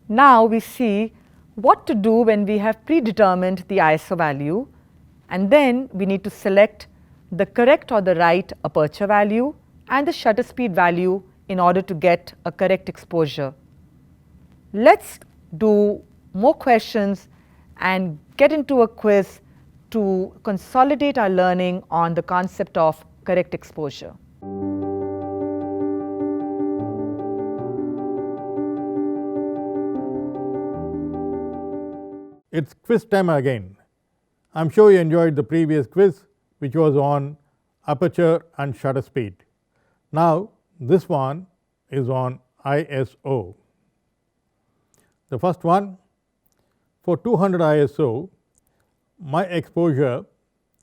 Now we see what to do when we have predetermined the ISO value, and then we need to select the correct or the right aperture value and the shutter speed value in order to get a correct exposure. Let's do more questions and get into a quiz to consolidate our learning on the concept of correct exposure. It's quiz time again. I'm sure you enjoyed the previous quiz, which was on aperture and shutter speed. Now this one is on ISO. The first one, for 200 ISO, my exposure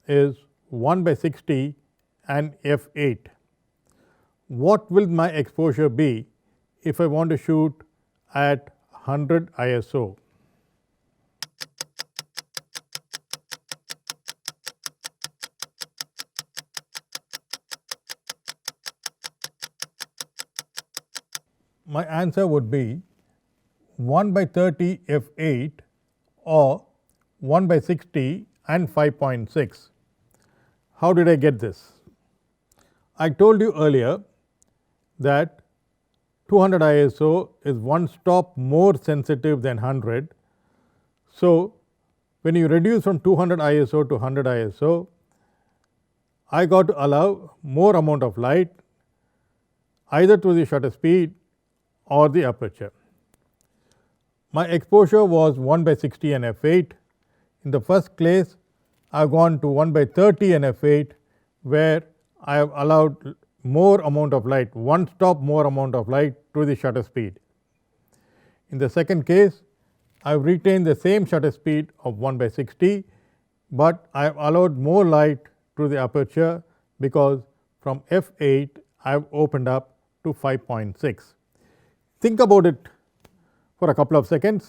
is 1/60 and f8. What will my exposure be if I want to shoot at 100 ISO? My answer would be 1/30 f8 or 1/60 and 5.6. How did I get this? I told you earlier that 200 ISO is one stop more sensitive than 100. So when you reduce from 200 ISO to 100 ISO, I got to allow more amount of light either through the shutter speed or the aperture. My exposure was 1/60 and f8. In the first case, I have gone to 1/30 and f8, where I have allowed more amount of light, one stop more amount of light to the shutter speed. In the second case, I have retained the same shutter speed of 1/60, but I have allowed more light to the aperture because from f8 I have opened up to 5.6. Think about it for a couple of seconds.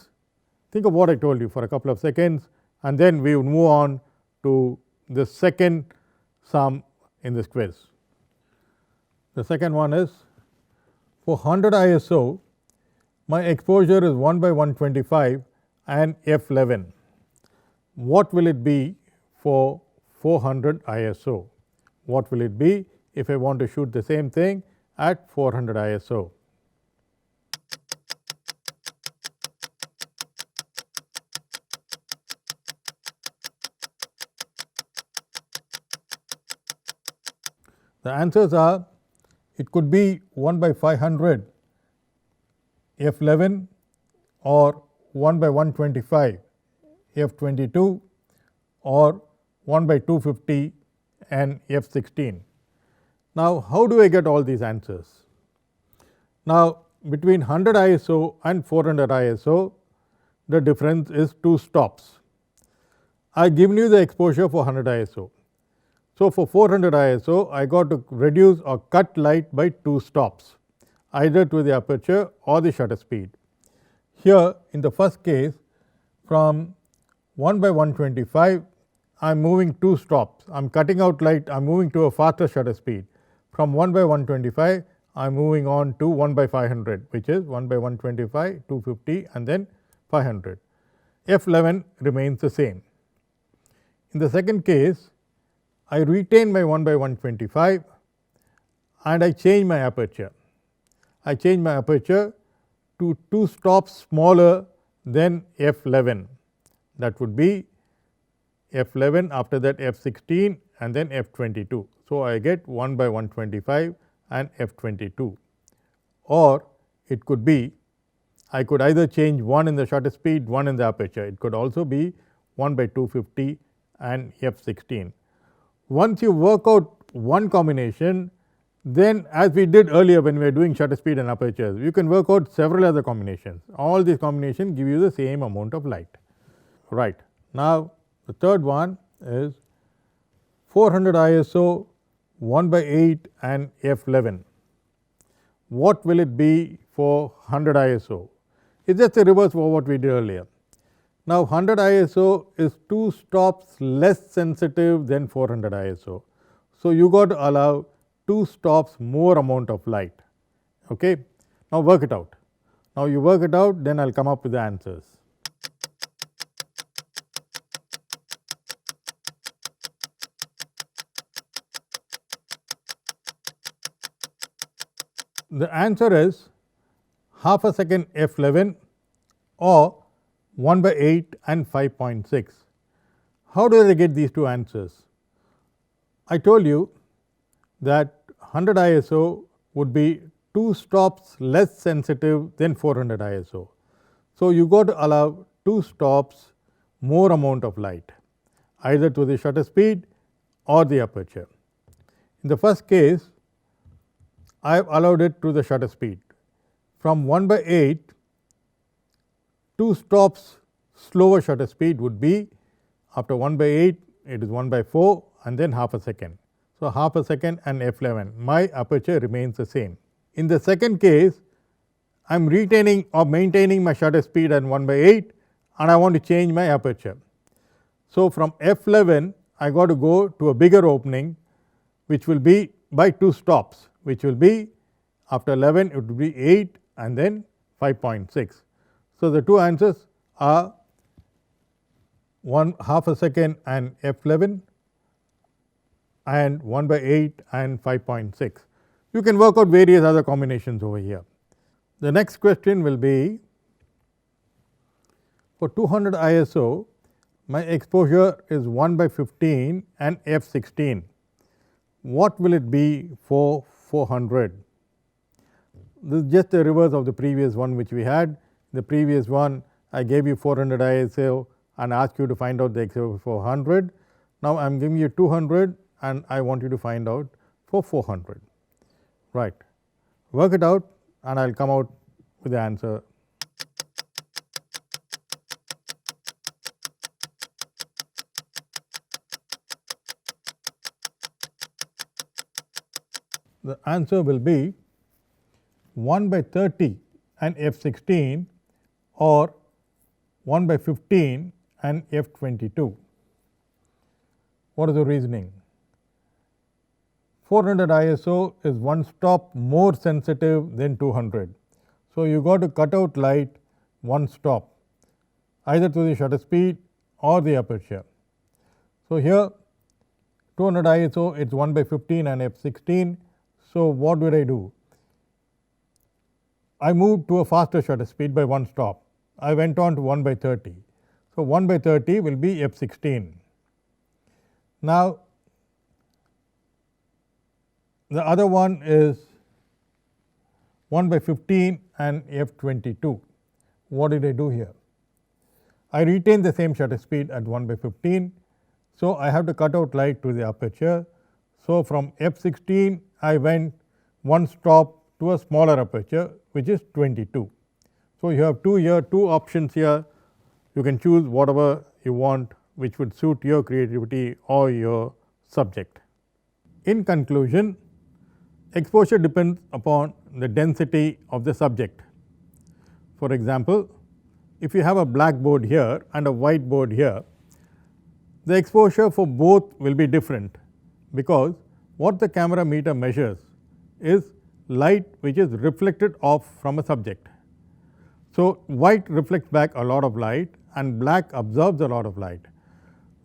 Think of what I told you for a couple of seconds, and then we will move on to the second sum in this quiz. The second one is, for 100 ISO, my exposure is 1/125 and f11. What will it be for 400 ISO? What will it be if I want to shoot the same thing at 400 ISO? The answers are, it could be 1/500 f11 or 1/125 f22 or 1/250 and f16. Now how do I get all these answers? Now between 100 ISO and 400 ISO, the difference is 2 stops. I have given you the exposure for 100 ISO. So for 400 ISO, I got to reduce or cut light by 2 stops, either to the aperture or the shutter speed. Here in the first case, from 1/125, I am moving 2 stops. I am cutting out light, I am moving to a faster shutter speed. From 1/125, I am moving on to 1/500, which is 1/125, 250 and then 500. f11 remains the same. In the second case, I retain my 1/125 and I change my aperture. I change my aperture to 2 stops smaller than f11. That would be f11, after that f16 and then f22. So I get 1/125 and f22. Or it could be, I could either change one in the shutter speed, one in the aperture. It could also be 1/250 and f16. Once you work out one combination, then as we did earlier when we were doing shutter speed and apertures, you can work out several other combinations. All these combinations give you the same amount of light. Right. Now the third one is 400 ISO 1/8 and f11. What will it be for 100 ISO? It's just a reverse of what we did earlier. Now 100 ISO is 2 stops less sensitive than 400 ISO. So you got to allow 2 stops more amount of light. Okay. Now work it out. Now, you work it out, then I will come up with the answers. The answer is half a second f11 or 1 by 8 and 5.6. How do they get these two answers? I told you that 100 ISO would be 2 stops less sensitive than 400 ISO. So, you got to allow 2 stops more amount of light, either to the shutter speed or the aperture. In the first case, I have allowed it to the shutter speed. From 1 by 8, 2 stops slower shutter speed would be, after 1 by 8, it is 1 by 4 and then half a second. So, half a second and f11, my aperture remains the same. In the second case, I am retaining or maintaining my shutter speed at 1 by 8 and I want to change my aperture. So, from f11, I got to go to a bigger opening, which will be by 2 stops, which will be after 11 it will be 8 and then 5.6. So, the two answers are half a second and f11 and 1 by 8 and 5.6. You can work out various other combinations over here. The next question will be, for 200 ISO, my exposure is 1 by 15 and f16. What will it be for 400? This is just the reverse of the previous one which we had. The previous one, I gave you 400 ISO and asked you to find out the exposure for 400. Now, I am giving you 200 and I want you to find out for 400. Right. Work it out and I will come out with the answer. The answer will be 1 by 30 and f16 or 1 by 15 and f22. What is the reasoning? 400 ISO is 1 stop more sensitive than 200. So, you got to cut out light 1 stop, either to the shutter speed or the aperture. So, here 200 ISO, it is 1 by 15 and f16. So, what did I do? I moved to a faster shutter speed by 1 stop. I went on to 1 by 30. So, 1 by 30 will be f16. Now, the other one is 1 by 15 and f22. What did I do here? I retained the same shutter speed at 1 by 15. So, I have to cut out light to the aperture. So, from f16 I went 1 stop to a smaller aperture, which is 22. So, you have two options here. You can choose whatever you want, which would suit your creativity or your subject. In conclusion, exposure depends upon the density of the subject. For example, if you have a black board here and a white board here, the exposure for both will be different, because what the camera meter measures is light which is reflected off from a subject. So, white reflects back a lot of light and black absorbs a lot of light.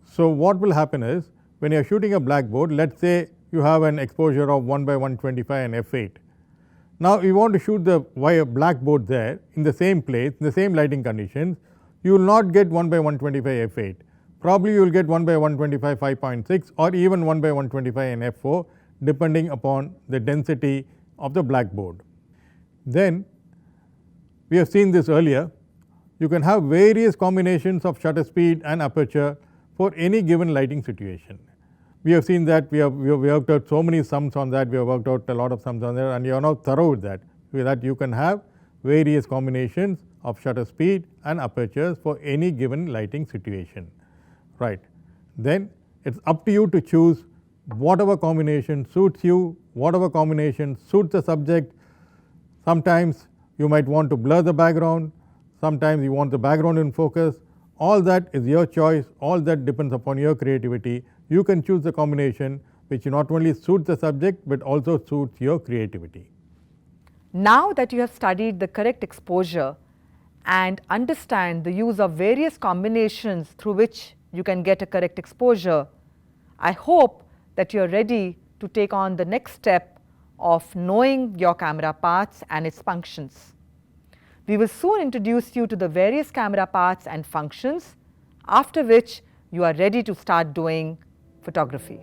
So, what will happen is, when you are shooting a black board, let us say you have an exposure of 1 by 125 and f8. Now, you want to shoot the black board there in the same place, in the same lighting conditions, you will not get 1 by 125 f8. Probably you will get 1 by 125 5.6 or even 1 by 125 in f4, depending upon the density of the black board. Then we have seen this earlier, you can have various combinations of shutter speed and aperture for any given lighting situation. We have seen that, we have worked out so many sums on that, we have worked out a lot of sums on that, and you are now thorough with that you can have various combinations of shutter speed and apertures for any given lighting situation. Right. Then it is up to you to choose whatever combination suits you, whatever combination suits the subject. Sometimes you might want to blur the background, sometimes you want the background in focus. All that is your choice, all that depends upon your creativity. You can choose the combination which not only suits the subject, but also suits your creativity. Now that you have studied the correct exposure and understand the use of various combinations through which you can get a correct exposure, I hope that you are ready to take on the next step of knowing your camera parts and its functions. We will soon introduce you to the various camera parts and functions, after which you are ready to start doing photography.